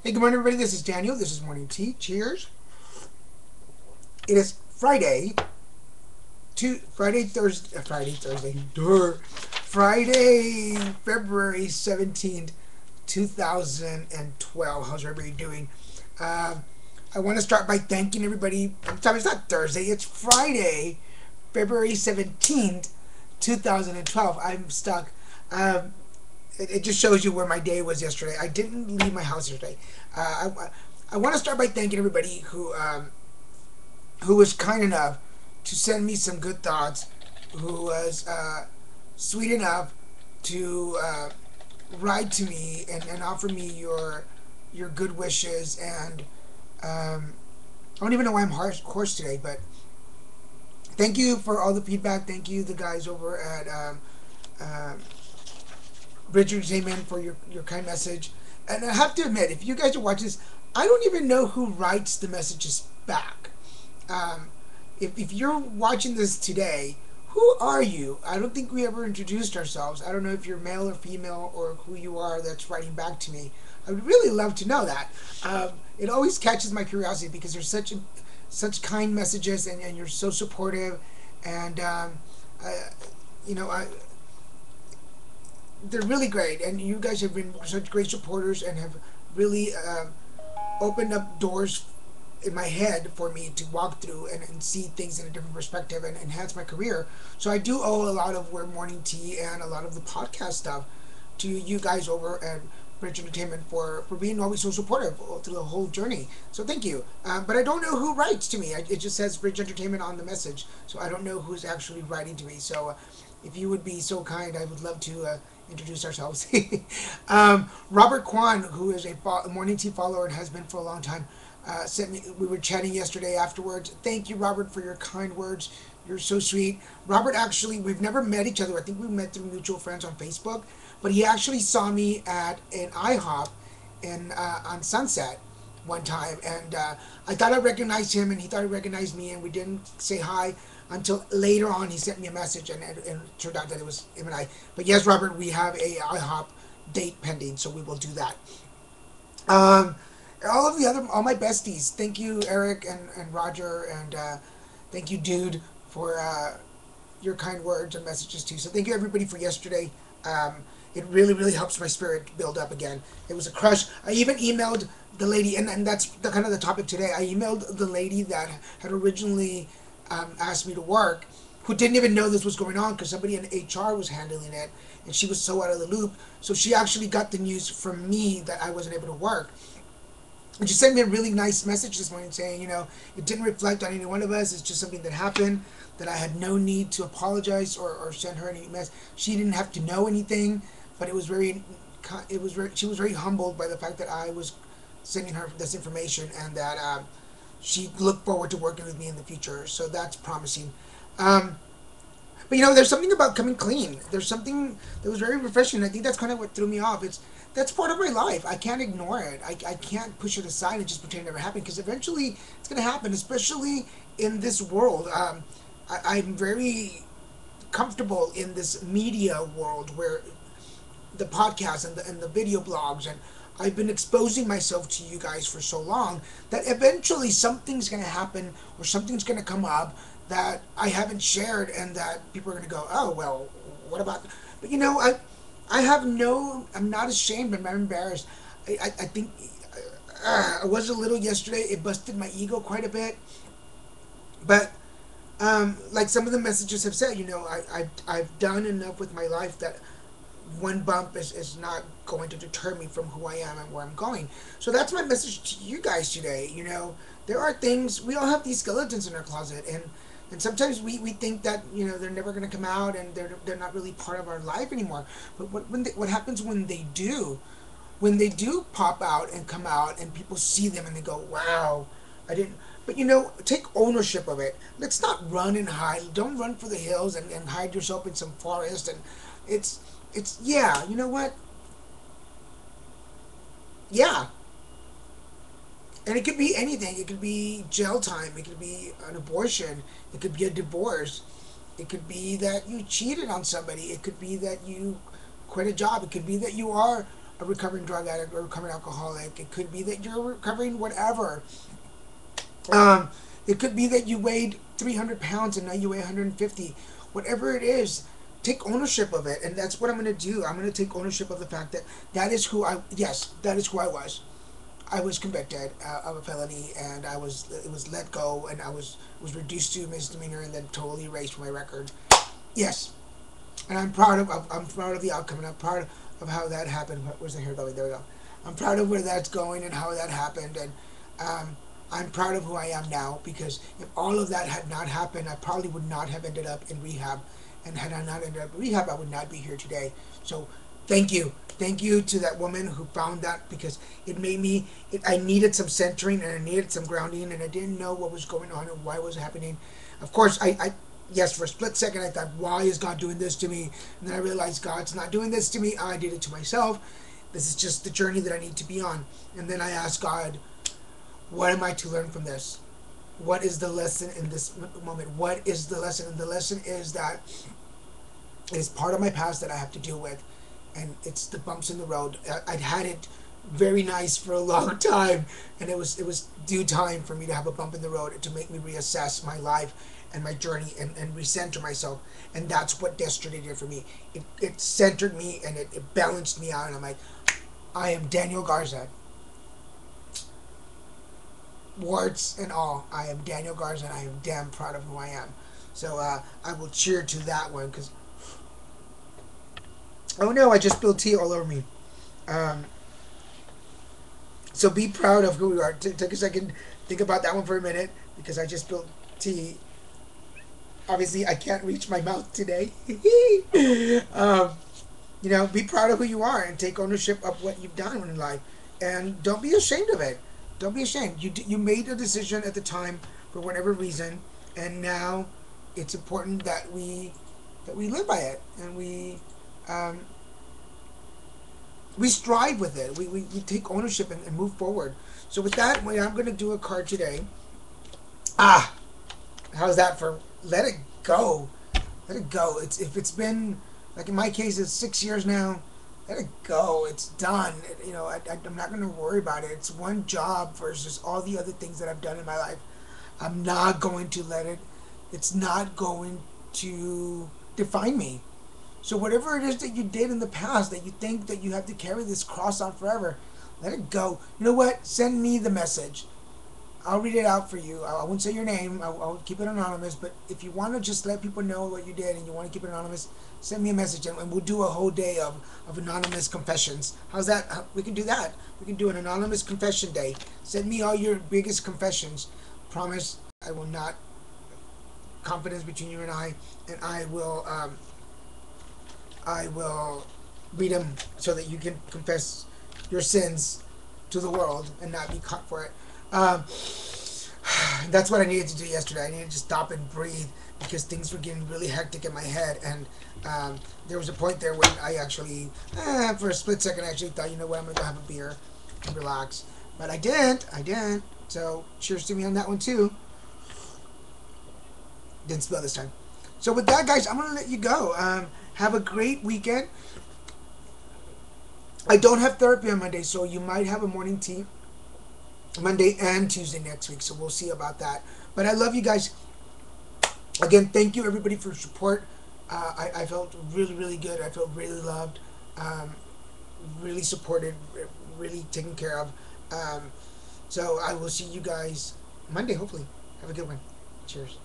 Hey, good morning, everybody. This is Daniel. This is Morning Tea. Cheers. It is Friday, Friday, February 17th, 2012. How's everybody doing? Um, I want to start by thanking everybody. I'm sorry, it's not Thursday. It's Friday, February 17th, 2012. I'm stuck. Um, it just shows you where my day was yesterday. I didn't leave my house yesterday. I want to start by thanking everybody who was kind enough to send me some good thoughts, who was sweet enough to write to me and offer me your good wishes. And I don't even know why I'm hoarse today, but thank you for all the feedback. Thank you, the guys over at um, Bridge Entertainment, for your kind message. And I have to admit, if you guys are watching this, I don't even know who writes the messages back. Um, if you're watching this today, who are you? I don't think we ever introduced ourselves. I don't know if you're male or female or who you are that's writing back to me. I would really love to know that. It always catches my curiosity because there's such kind messages, and you're so supportive, and I, you know I, they're really great, and you guys have been such great supporters and have really opened up doors in my head for me to walk through and see things in a different perspective and enhance my career. So I do owe a lot of We're Morning Tea and a lot of the podcast stuff to you guys over at Bridge Entertainment for being always so supportive through the whole journey. So thank you. But I don't know who writes to me. It just says Bridge Entertainment on the message, so I don't know who's actually writing to me. So if you would be so kind, I would love to introduce ourselves. Robert Kwan, who is a Morning Tea follower and has been for a long time, sent me. We were chatting yesterday afterwards. Thank you, Robert, for your kind words. You're so sweet. Robert, actually, we've never met each other. I think we met through mutual friends on Facebook, but he actually saw me at an IHOP in on Sunset one time, and I thought I recognized him, and he thought he recognized me, and we didn't say hi until later on. He sent me a message, and it turned out that it was him and I. But yes, Robert, we have a IHOP date pending, so we will do that. Um, all my besties. Thank you, Eric and Roger, and thank you, dude, for your kind words and messages too. So thank you, everybody, for yesterday. Um, it really helps my spirit build up again. It was a crush. I even emailed the lady, and that's the kind of the topic today. I emailed the lady that had originally asked me to work, who didn't even know this was going on because somebody in HR was handling it, and she was so out of the loop. So she actually got the news from me that I wasn't able to work. And she sent me a really nice message this morning saying, it didn't reflect on any one of us. It's just something that happened, that I had no need to apologize or send her any mess. She didn't have to know anything, but she was very humbled by the fact that I was sending her this information, and that she looked forward to working with me in the future. So that's promising. Um, but there's something about coming clean. There's something that was very refreshing. I think that's kind of what threw me off. That's part of my life. I can't ignore it. I can't push it aside and just pretend it never happened, because eventually it's going to happen, especially in this world. I'm very comfortable in this media world where the podcast and the video blogs, and I've been exposing myself to you guys for so long that eventually something's going to happen or something's going to come up that I haven't shared, and that people are going to go, oh well, what about? But I have no. I'm not ashamed. I'm not embarrassed. I think I was a little yesterday. It busted my ego quite a bit, but like some of the messages have said, I've done enough with my life that one bump is not going to deter me from who I am and where I'm going. So that's my message to you guys today. There are things, we all have these skeletons in our closet, and sometimes we think that they're never going to come out, and they're not really part of our life anymore. But what happens when they do? When they do pop out and come out, and people see them and they go, wow, I didn't. But take ownership of it. Let's not run and hide. Don't run for the hills and hide yourself in some forest. And it's yeah. You know what? Yeah. And it could be anything. It could be jail time. It could be an abortion. It could be a divorce. It could be that you cheated on somebody. It could be that you quit a job. It could be that you are a recovering drug addict or a recovering alcoholic. It could be that you're recovering whatever. Um, it could be that you weighed 300 pounds and now you weigh 150. Whatever it is, take ownership of it, and that's what I'm going to do. I'm going to take ownership of the fact that that is who I. Yes, that is who I was. I was convicted of a felony, and it was let go, and I was reduced to a misdemeanor, and then totally erased from my record. Yes, and I'm proud of the outcome, and I'm proud of how that happened. Where's the hair going? There we go. I'm proud of where that's going and how that happened, and I'm proud of who I am now, because if all of that had not happened, I probably would not have ended up in rehab, and had I not ended up in rehab, I would not be here today. So, thank you to that woman who found that, because it made me. I needed some centering, and I needed some grounding, and I didn't know what was going on and why it was happening. Of course, yes, for a split second I thought, why is God doing this to me? And then I realized God's not doing this to me. I did it to myself. This is just the journey that I need to be on. And then I asked God, what am I to learn from this? What is the lesson in this moment? What is the lesson? And the lesson is that it is part of my past that I have to deal with. And it's the bumps in the road. I'd had it very nice for a long time, and it was due time for me to have a bump in the road to make me reassess my life and my journey, and recenter myself. And that's what yesterday did for me. It centered me, and it balanced me out, and I'm like, I am Daniel Garza, warts and all. I am Daniel Garza, and I am damn proud of who I am. So I will cheer to that one, because oh no, I just spilled tea all over me. Um, so be proud of who we are. Take a second, think about that one for a minute, because I just spilled tea. Obviously, I can't reach my mouth today. um, be proud of who you are, and take ownership of what you've done in life, and don't be ashamed of it. Don't be ashamed. You made a decision at the time for whatever reason, and now it's important that we live by it, and um, we strive with it. We take ownership, and move forward. So with that, I'm going to do a card today. Ah, how's that for let it go? Let it go. If it's been, like in my case, it's 6 years now. Let it go. It's done. I'm not going to worry about it. It's one job versus all the other things that I've done in my life. I'm not going to let it. It's not going to define me. So whatever it is that you did in the past that you think that you have to carry this cross on forever, let it go. You know what? Send me the message. I'll read it out for you. I won't say your name. I'll keep it anonymous. But if you want to just let people know what you did, and you want to keep it anonymous, send me a message, and we'll do a whole day of anonymous confessions. How's that? We can do that. We can do an anonymous confession day. Send me all your biggest confessions. Promise I will not. Confidence between you and I will. I will read them so that you can confess your sins to the world and not be caught for it. Um, that's what I needed to do yesterday. I needed to stop and breathe, because things were getting really hectic in my head. And there was a point there when I actually, for a split second, I actually thought, you know what, I'm going to go have a beer and relax. But I didn't. I didn't. So cheers to me on that one, too. Didn't spill this time. So with that, guys, I'm going to let you go. Have a great weekend. I don't have therapy on Monday, so you might have a morning tea Monday and Tuesday next week. So we'll see about that. But I love you guys. Again, thank you everybody for your support. I felt really, really good. I felt really loved, really supported, really taken care of. So I will see you guys Monday, hopefully. Have a good one. Cheers.